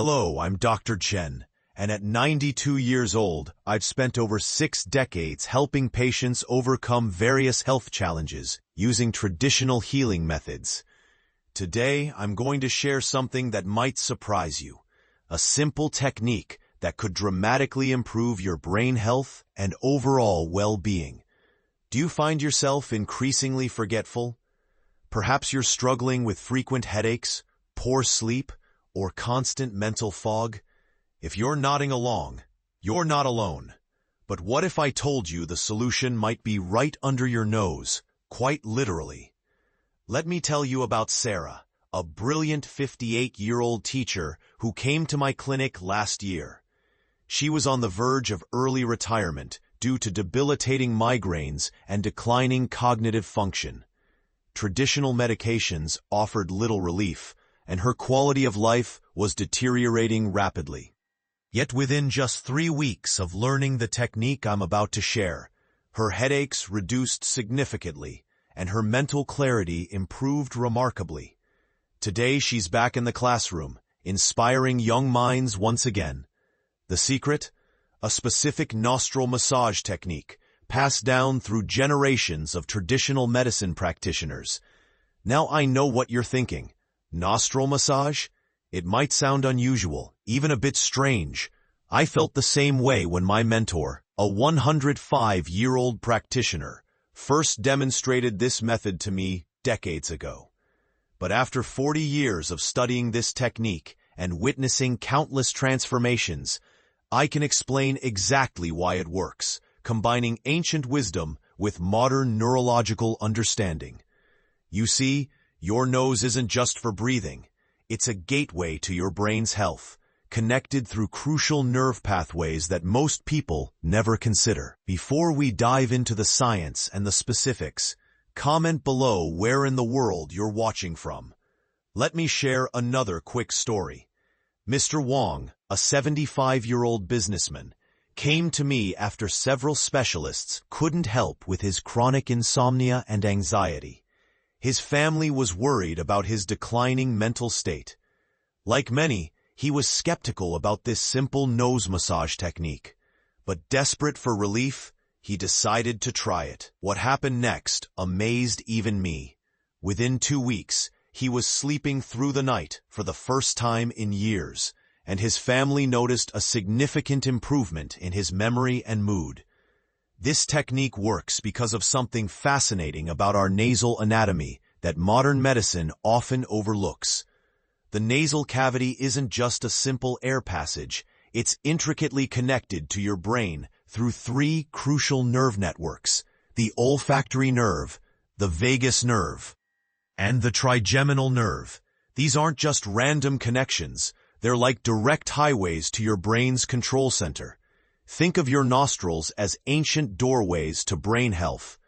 Hello, I'm Dr. Chen, and at 92 years old, I've spent over 6 decades helping patients overcome various health challenges using traditional healing methods. Today, I'm going to share something that might surprise you, a simple technique that could dramatically improve your brain health and overall well-being. Do you find yourself increasingly forgetful? Perhaps you're struggling with frequent headaches, poor sleep, or constant mental fog? If you're nodding along, you're not alone. But what if I told you the solution might be right under your nose, quite literally? Let me tell you about Sarah, a brilliant 58-year-old teacher who came to my clinic last year. She was on the verge of early retirement due to debilitating migraines and declining cognitive function. Traditional medications offered little relief, and her quality of life was deteriorating rapidly. Yet within just 3 weeks of learning the technique I'm about to share, her headaches reduced significantly, and her mental clarity improved remarkably. Today she's back in the classroom, inspiring young minds once again. The secret? A specific nostril massage technique, passed down through generations of traditional medicine practitioners. Now I know what you're thinking. Nostril massage? It might sound unusual, even a bit strange. I felt the same way when my mentor, a 105-year-old practitioner, first demonstrated this method to me decades ago. But after 40 years of studying this technique and witnessing countless transformations, I can explain exactly why it works, combining ancient wisdom with modern neurological understanding. You see, your nose isn't just for breathing. It's a gateway to your brain's health, connected through crucial nerve pathways that most people never consider. Before we dive into the science and the specifics, comment below where in the world you're watching from. Let me share another quick story. Mr. Wong, a 75-year-old businessman, came to me after several specialists couldn't help with his chronic insomnia and anxiety. His family was worried about his declining mental state. Like many, he was skeptical about this simple nose massage technique. But desperate for relief, he decided to try it. What happened next amazed even me. Within 2 weeks, he was sleeping through the night for the first time in years, and his family noticed a significant improvement in his memory and mood. This technique works because of something fascinating about our nasal anatomy that modern medicine often overlooks. The nasal cavity isn't just a simple air passage, it's intricately connected to your brain through 3 crucial nerve networks: the olfactory nerve, the vagus nerve, and the trigeminal nerve. These aren't just random connections, they're like direct highways to your brain's control center. Think of your nostrils as ancient doorways to brain health.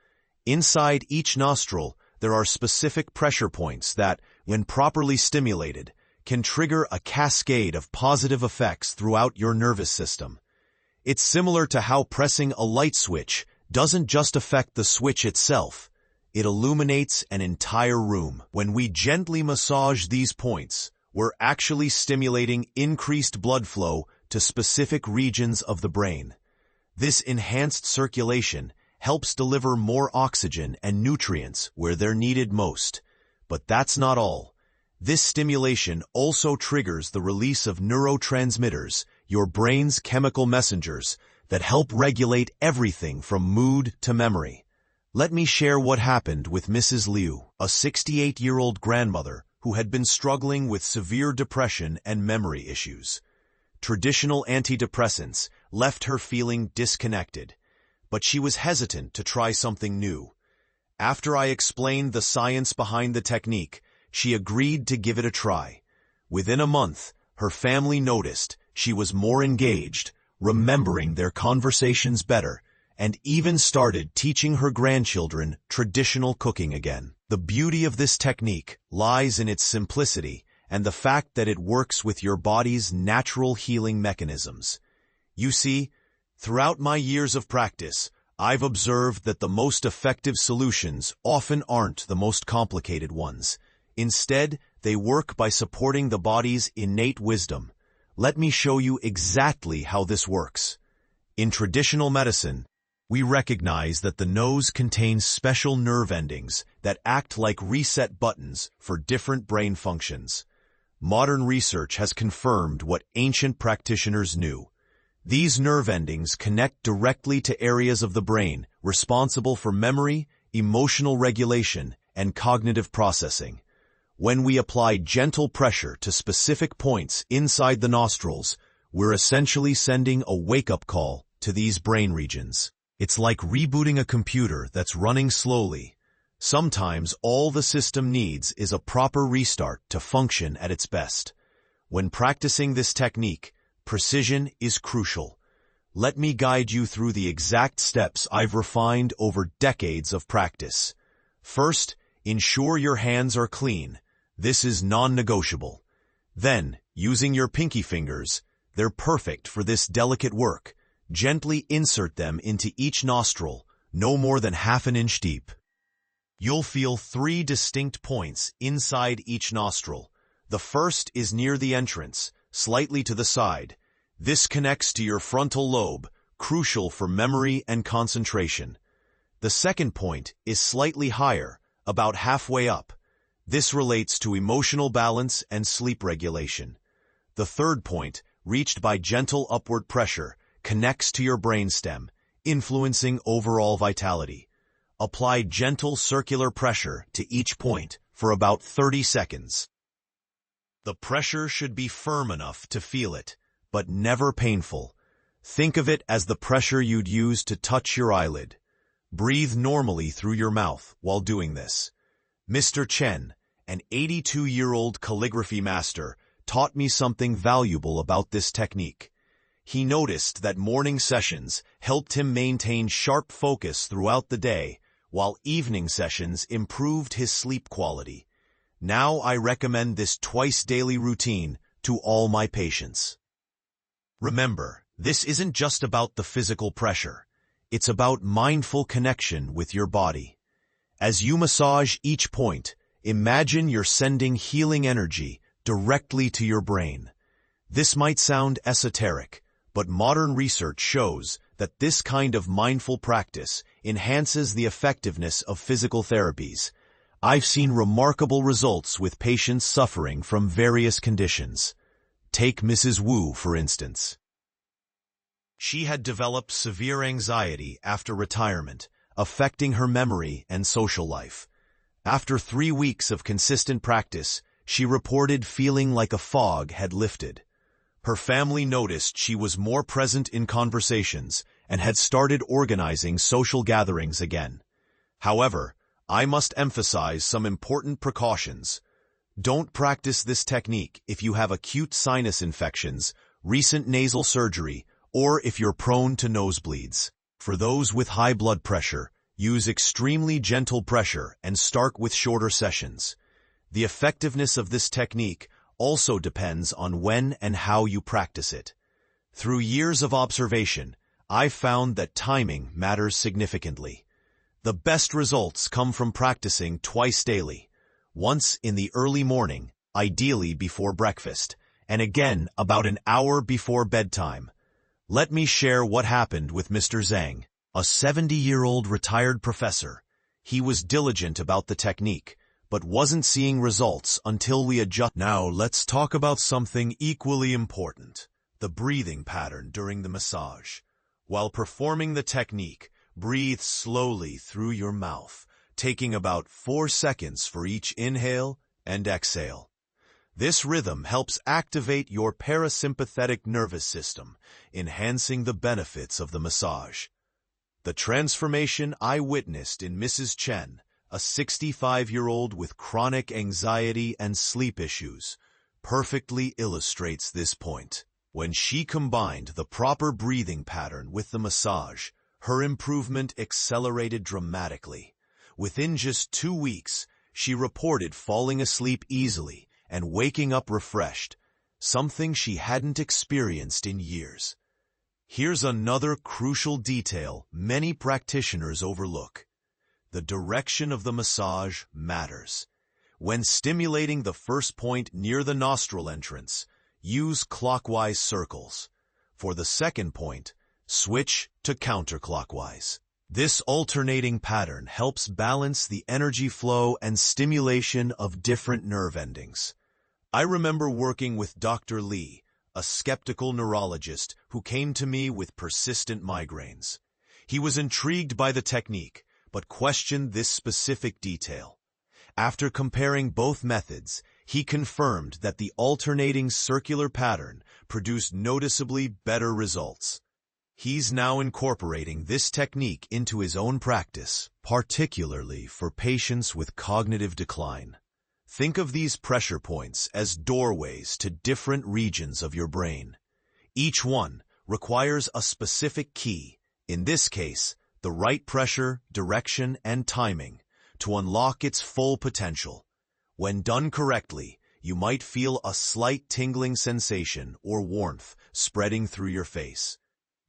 Inside each nostril, there are specific pressure points that, when properly stimulated, can trigger a cascade of positive effects throughout your nervous system. It's similar to how pressing a light switch doesn't just affect the switch itself, it illuminates an entire room. When we gently massage these points, we're actually stimulating increased blood flow to specific regions of the brain. This enhanced circulation helps deliver more oxygen and nutrients where they're needed most. But that's not all. This stimulation also triggers the release of neurotransmitters, your brain's chemical messengers, that help regulate everything from mood to memory. Let me share what happened with Mrs. Liu, a 68-year-old grandmother who had been struggling with severe depression and memory issues. Traditional antidepressants left her feeling disconnected, but she was hesitant to try something new. After I explained the science behind the technique, she agreed to give it a try. Within a month, her family noticed she was more engaged, remembering their conversations better, and even started teaching her grandchildren traditional cooking again. The beauty of this technique lies in its simplicity and the fact that it works with your body's natural healing mechanisms. You see, throughout my years of practice, I've observed that the most effective solutions often aren't the most complicated ones. Instead, they work by supporting the body's innate wisdom, Let me show you exactly how this works. In traditional medicine, we recognize that the nose contains special nerve endings that act like reset buttons for different brain functions. Modern research has confirmed what ancient practitioners knew. These nerve endings connect directly to areas of the brain responsible for memory, emotional regulation, and cognitive processing. When we apply gentle pressure to specific points inside the nostrils, we're essentially sending a wake-up call to these brain regions. It's like rebooting a computer that's running slowly. Sometimes all the system needs is a proper restart to function at its best. When practicing this technique, precision is crucial. Let me guide you through the exact steps I've refined over decades of practice. First, ensure your hands are clean. This is non-negotiable. Then, using your pinky fingers, they're perfect for this delicate work. Gently insert them into each nostril, no more than half an inch deep. You'll feel 3 distinct points inside each nostril. The first is near the entrance, slightly to the side. This connects to your frontal lobe, crucial for memory and concentration. The second point is slightly higher, about halfway up. This relates to emotional balance and sleep regulation. The third point, reached by gentle upward pressure, connects to your brainstem, influencing overall vitality. Apply gentle circular pressure to each point for about 30 seconds. The pressure should be firm enough to feel it, but never painful. Think of it as the pressure you'd use to touch your eyelid. Breathe normally through your mouth while doing this. Mr. Chen, an 82-year-old calligraphy master, taught me something valuable about this technique. He noticed that morning sessions helped him maintain sharp focus throughout the day, while evening sessions improved his sleep quality. Now I recommend this twice-daily routine to all my patients. Remember, this isn't just about the physical pressure. It's about mindful connection with your body. As you massage each point, imagine you're sending healing energy directly to your brain. This might sound esoteric, but modern research shows that this kind of mindful practice enhances the effectiveness of physical therapies. I've seen remarkable results with patients suffering from various conditions. Take Mrs. Wu, for instance. She had developed severe anxiety after retirement, affecting her memory and social life. After 3 weeks of consistent practice, she reported feeling like a fog had lifted. Her family noticed she was more present in conversations and had started organizing social gatherings again. However, I must emphasize some important precautions. Don't practice this technique if you have acute sinus infections, recent nasal surgery, or if you're prone to nosebleeds. For those with high blood pressure, use extremely gentle pressure and start with shorter sessions. The effectiveness of this technique also depends on when and how you practice it. Through years of observation, I've found that timing matters significantly. The best results come from practicing twice daily, once in the early morning, ideally before breakfast, and again about an hour before bedtime. Let me share what happened with Mr. Zhang, a 70-year-old retired professor. He was diligent about the technique, but wasn't seeing results until we adjust. Now let's talk about something equally important, the breathing pattern during the massage. While performing the technique, breathe slowly through your mouth, taking about 4 seconds for each inhale and exhale. This rhythm helps activate your parasympathetic nervous system, enhancing the benefits of the massage. The transformation I witnessed in Mrs. Chen, a 65-year-old with chronic anxiety and sleep issues, perfectly illustrates this point. When she combined the proper breathing pattern with the massage, her improvement accelerated dramatically. Within just 2 weeks, she reported falling asleep easily and waking up refreshed, something she hadn't experienced in years. Here's another crucial detail many practitioners overlook. The direction of the massage matters. When stimulating the first point near the nostril entrance, use clockwise circles. For the second point, switch to counterclockwise. This alternating pattern helps balance the energy flow and stimulation of different nerve endings. I remember working with Dr. Lee, a skeptical neurologist who came to me with persistent migraines. He was intrigued by the technique, but questioned this specific detail. After comparing both methods, he confirmed that the alternating circular pattern produced noticeably better results. He's now incorporating this technique into his own practice, particularly for patients with cognitive decline. Think of these pressure points as doorways to different regions of your brain. Each one requires a specific key, in this case, the right pressure, direction, and timing, to unlock its full potential. When done correctly, you might feel a slight tingling sensation or warmth spreading through your face.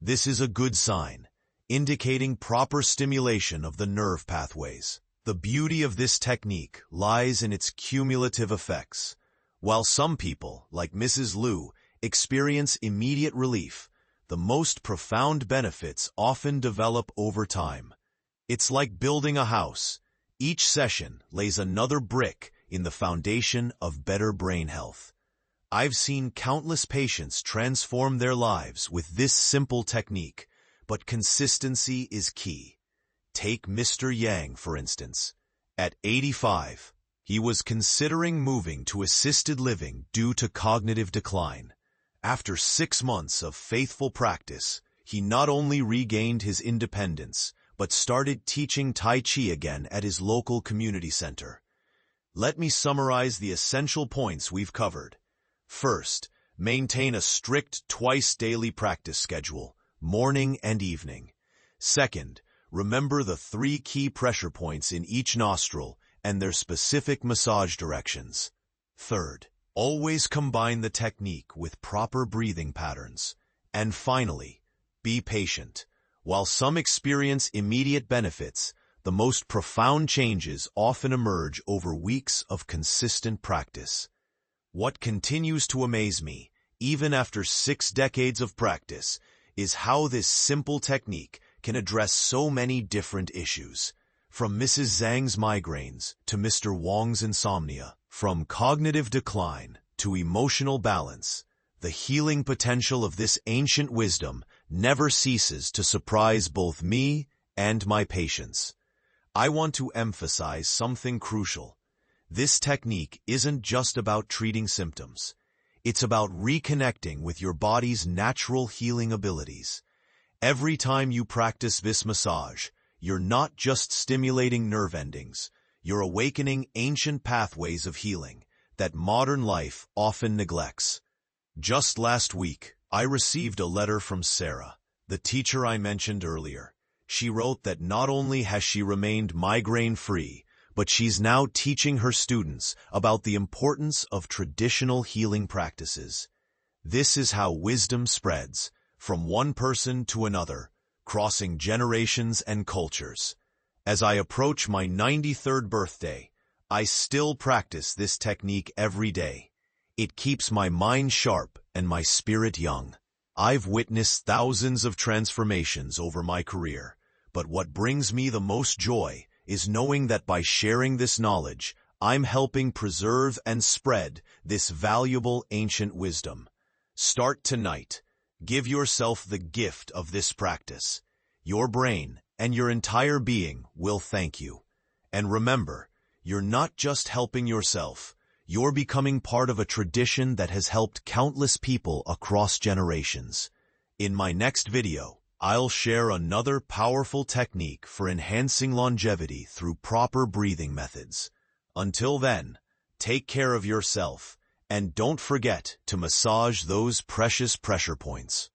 This is a good sign, indicating proper stimulation of the nerve pathways. The beauty of this technique lies in its cumulative effects. While some people, like Mrs. Liu, experience immediate relief, the most profound benefits often develop over time. It's like building a house. Each session lays another brick in the foundation of better brain health. I've seen countless patients transform their lives with this simple technique, but consistency is key. Take Mr. Yang, for instance. At 85, he was considering moving to assisted living due to cognitive decline. After 6 months of faithful practice, he not only regained his independence, but started teaching Tai Chi again at his local community center. Let me summarize the essential points we've covered. First, maintain a strict twice-daily practice schedule, morning and evening. Second, remember the 3 key pressure points in each nostril and their specific massage directions. Third, always combine the technique with proper breathing patterns. And finally, be patient. While some experience immediate benefits, the most profound changes often emerge over weeks of consistent practice. What continues to amaze me, even after 6 decades of practice, is how this simple technique can address so many different issues. From Mrs. Zhang's migraines to Mr. Wang's insomnia, from cognitive decline to emotional balance, the healing potential of this ancient wisdom never ceases to surprise both me and my patients. I want to emphasize something crucial. This technique isn't just about treating symptoms. It's about reconnecting with your body's natural healing abilities. Every time you practice this massage, you're not just stimulating nerve endings, you're awakening ancient pathways of healing that modern life often neglects. Just last week, I received a letter from Sarah, the teacher I mentioned earlier. She wrote that not only has she remained migraine-free, but she's now teaching her students about the importance of traditional healing practices. This is how wisdom spreads, from one person to another, crossing generations and cultures. As I approach my 93rd birthday, I still practice this technique every day. It keeps my mind sharp and my spirit young. I've witnessed thousands of transformations over my career, but what brings me the most joy is knowing that by sharing this knowledge, I'm helping preserve and spread this valuable ancient wisdom. Start tonight. Give yourself the gift of this practice. Your brain and your entire being will thank you. And remember, you're not just helping yourself, you're becoming part of a tradition that has helped countless people across generations. In my next video, I'll share another powerful technique for enhancing longevity through proper breathing methods. Until then, take care of yourself, and don't forget to massage those precious pressure points.